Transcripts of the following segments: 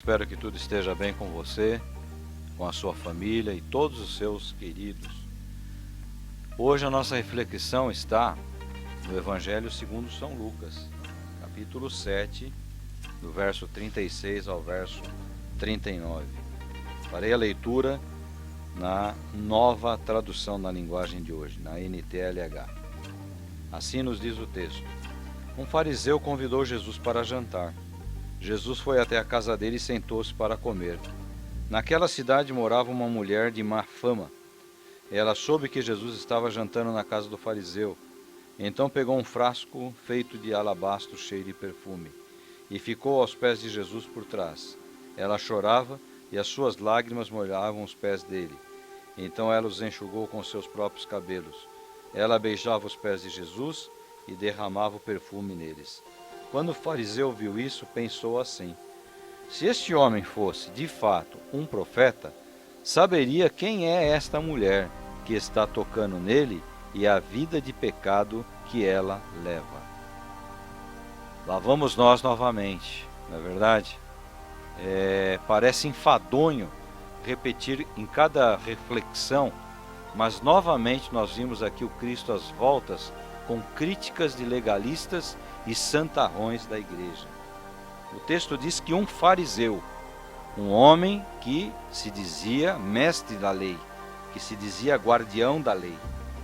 Espero que tudo esteja bem com você, com a sua família e todos os seus queridos. Hoje a nossa reflexão está no Evangelho segundo São Lucas, capítulo 7, do verso 36 ao verso 39. Farei a leitura na nova tradução da linguagem de hoje, na NTLH. Assim nos diz o texto: um fariseu convidou Jesus para jantar. Jesus foi até a casa dele e sentou-se para comer. Naquela cidade morava uma mulher de má fama. Ela soube que Jesus estava jantando na casa do fariseu. Então pegou um frasco feito de alabastro cheio de perfume e ficou aos pés de Jesus por trás. Ela chorava e as suas lágrimas molhavam os pés dele. Então ela os enxugou com seus próprios cabelos. Ela beijava os pés de Jesus e derramava o perfume neles. Quando o fariseu viu isso, pensou assim: se este homem fosse, de fato, um profeta, saberia quem é esta mulher que está tocando nele e a vida de pecado que ela leva. Lá vamos nós novamente, não é verdade? Parece enfadonho repetir em cada reflexão, mas novamente nós vimos aqui o Cristo às voltas com críticas de legalistas e santarrões da igreja. O texto diz que um fariseu, um homem que se dizia mestre da lei, que se dizia guardião da lei,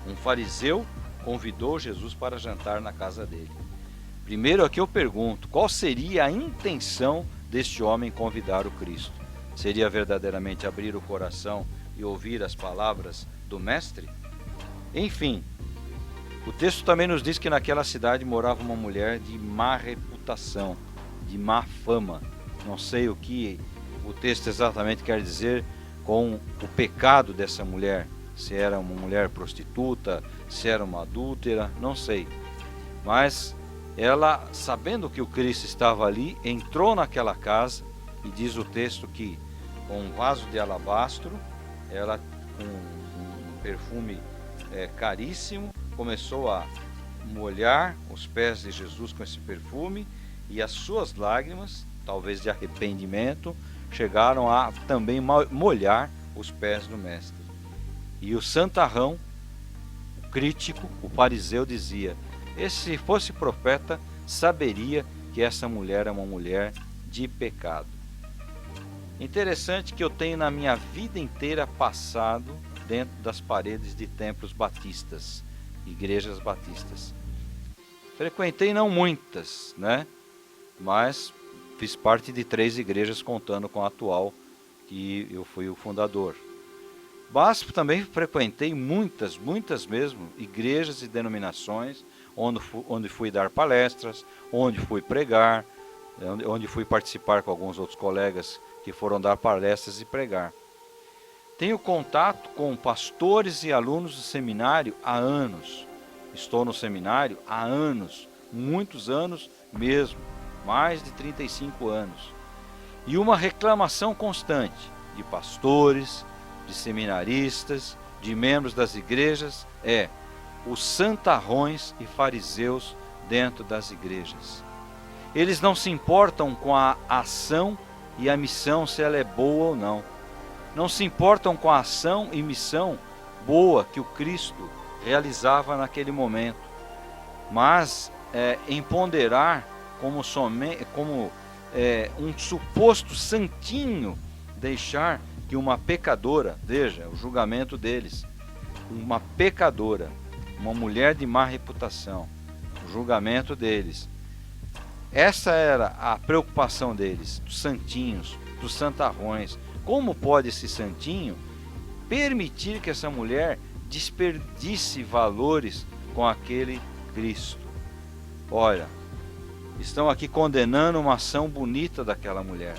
um fariseu convidou Jesus para jantar na casa dele. Primeiro aqui eu pergunto, qual seria a intenção deste homem convidar o Cristo? Seria verdadeiramente abrir o coração e ouvir as palavras do mestre? Enfim, o texto também nos diz que naquela cidade morava uma mulher de má reputação, de má fama. Não sei o que o texto exatamente quer dizer com o pecado dessa mulher. Se era uma mulher prostituta, se era uma adúltera, não sei. Mas ela, sabendo que o Cristo estava ali, entrou naquela casa e diz o texto que com um vaso de alabastro, ela com um perfume caríssimo, começou a molhar os pés de Jesus com esse perfume e as suas lágrimas, talvez de arrependimento, chegaram a também molhar os pés do mestre. E o santarrão, o crítico, o fariseu dizia: se fosse profeta, saberia que essa mulher é uma mulher de pecado. Interessante que eu tenho na minha vida inteira passado dentro das paredes de templos batistas, igrejas batistas. Frequentei não muitas, né? Mas fiz parte de 3 igrejas contando com a atual, que eu fui o fundador. Mas também frequentei muitas mesmo, igrejas e denominações, onde fui dar palestras, onde fui pregar, onde fui participar com alguns outros colegas que foram dar palestras e pregar. Tenho contato com pastores e alunos do seminário há anos. Estou no seminário há anos, muitos anos mesmo, mais de 35 anos. E uma reclamação constante de pastores, de seminaristas, de membros das igrejas é os santarrões e fariseus dentro das igrejas. Eles não se importam com a ação e a missão, se ela é boa ou não. Não se importam com a ação e missão boa que o Cristo realizava naquele momento, mas em ponderar como um suposto santinho, deixar que uma pecadora, veja o julgamento deles, uma pecadora, uma mulher de má reputação, o julgamento deles. Essa era a preocupação deles, dos santinhos, dos santarrões. Como pode esse santinho permitir que essa mulher desperdice valores com aquele Cristo? Olha, estão aqui condenando uma ação bonita daquela mulher.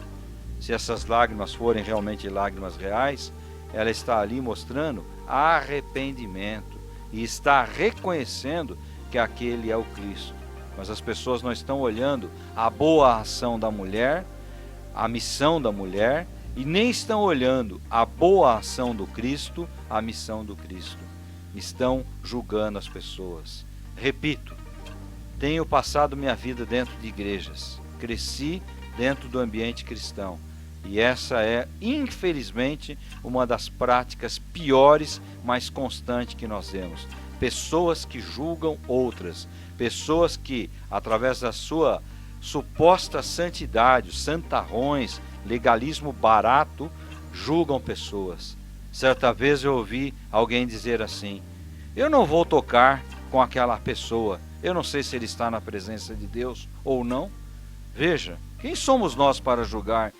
Se essas lágrimas forem realmente lágrimas reais, ela está ali mostrando arrependimento e está reconhecendo que aquele é o Cristo. Mas as pessoas não estão olhando a boa ação da mulher, a missão da mulher, e nem estão olhando a boa ação do Cristo, a missão do Cristo. Estão julgando as pessoas. Repito, tenho passado minha vida dentro de igrejas, cresci dentro do ambiente cristão, E essa é, infelizmente, uma das práticas piores, mas constantes que nós vemos. Pessoas que julgam outras, pessoas que, através da sua suposta santidade, os santarrões, legalismo barato, julgam pessoas. Certa vez eu ouvi alguém dizer assim: eu não vou tocar com aquela pessoa, eu não sei se ele está na presença de Deus ou não. Veja, quem somos nós para julgar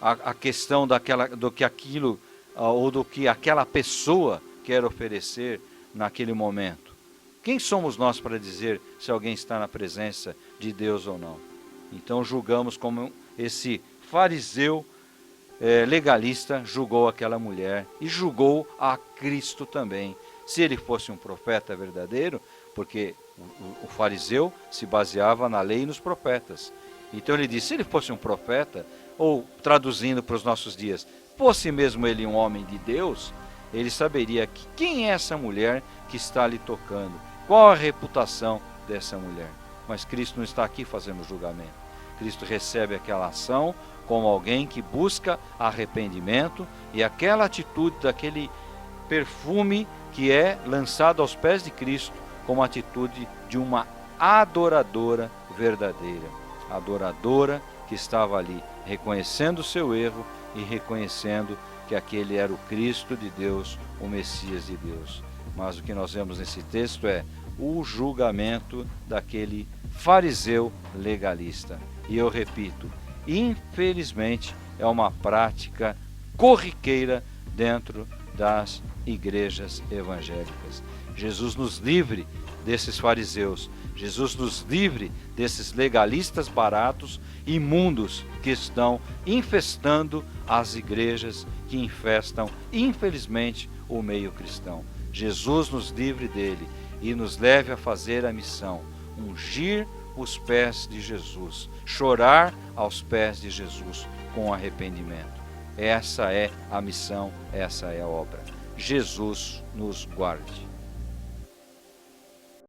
a questão do que aquilo ou do que aquela pessoa quer oferecer naquele momento? Quem somos nós para dizer se alguém está na presença de Deus ou não? Então julgamos como esse fariseu legalista julgou aquela mulher e julgou a Cristo também. Se ele fosse um profeta verdadeiro, porque o fariseu se baseava na lei e nos profetas. Então ele disse, se ele fosse um profeta, ou traduzindo para os nossos dias, fosse mesmo ele um homem de Deus, ele saberia que quem é essa mulher que está ali tocando, qual a reputação dessa mulher. Mas Cristo não está aqui fazendo julgamento. Cristo recebe aquela ação como alguém que busca arrependimento, e aquela atitude daquele perfume que é lançado aos pés de Cristo como atitude de uma adoradora verdadeira. Adoradora que estava ali reconhecendo o seu erro e reconhecendo que aquele era o Cristo de Deus, o Messias de Deus. Mas o que nós vemos nesse texto é o julgamento daquele fariseu legalista. E eu repito, infelizmente é uma prática corriqueira dentro das igrejas evangélicas. Jesus nos livre desses fariseus, Jesus nos livre desses legalistas baratos, imundos, que estão infestando as igrejas, que infestam, infelizmente, o meio cristão. Jesus nos livre dele e nos leve a fazer a missão, ungir os pés de Jesus, chorar aos pés de Jesus com arrependimento. Essa é a missão, essa é a obra. Jesus nos guarde.